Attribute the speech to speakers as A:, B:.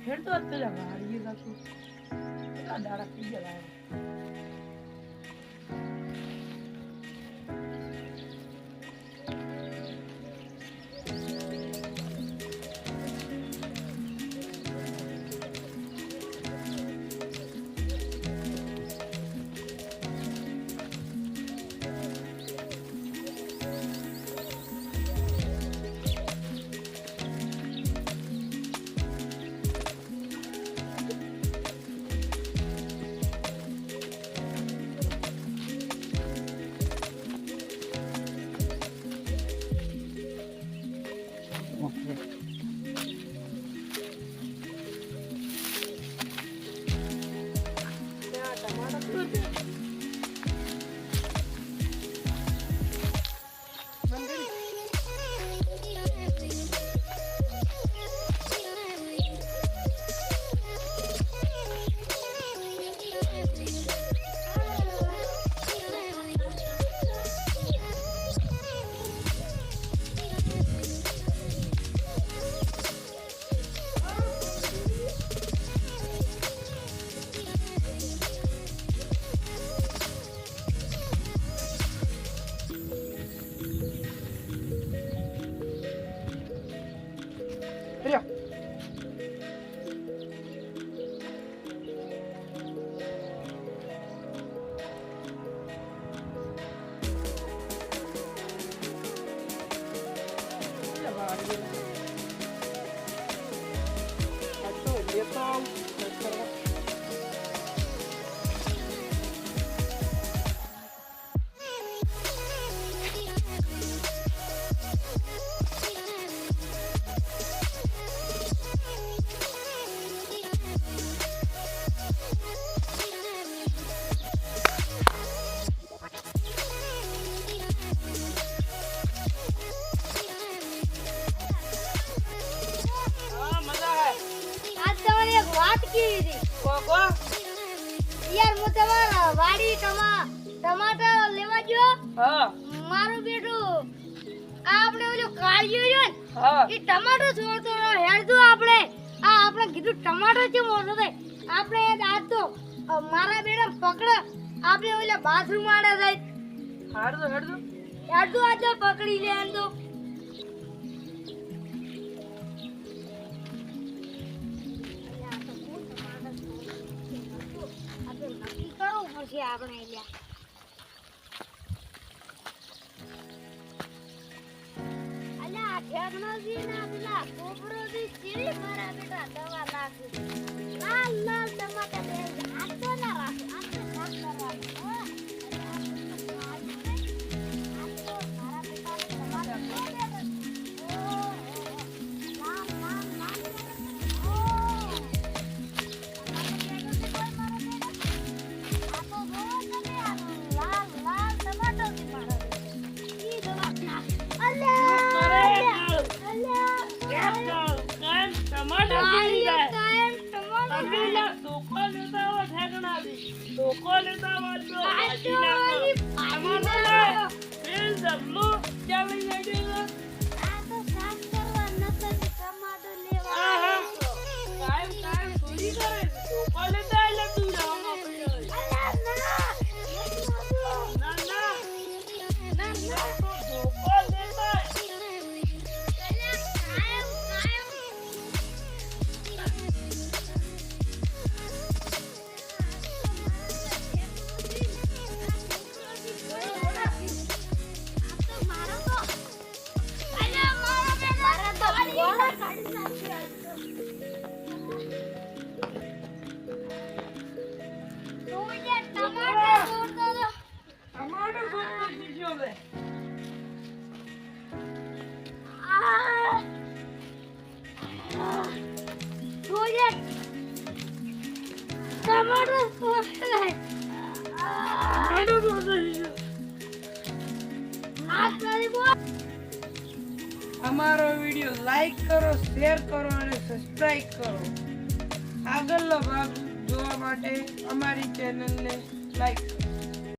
A: Head तो आते लगा ये ना तो क्या डारा की जला है
B: यार मु તમારા વાડી ટમાટર લેવા જો
A: हां
B: મારું બેટું આપણે ઓલો કાળિયો છે ને
A: हां
B: એ ટમાટર છોડતો હેડજો આપણે આપણે કીધું ટમાટર છે મોટો થાય આપણે આજ તો મારા બેટા પકડ આપણે ઓલા બાથરૂમ આડે જાય
A: हेडो
B: હેડજો આજ પકડી લે એમ તો પછી આપણે લ્યા અલ્યા ટેકનોલોજી ના પેલા કોબરોજી ચીરી મારા બેટા દવા લાગુ લાલ લાલ ટમાટર દે આ તો ના રાખો આ તો સાફ કરવાનું હો આ તો મારા બેટા ટમાટર
A: हमारा वीडियो लाइक करो शेर करो और सब्सक्राइब करो આગળનો ભાગ જોવા માટે અમારી ચેનલને લાઈક કરો।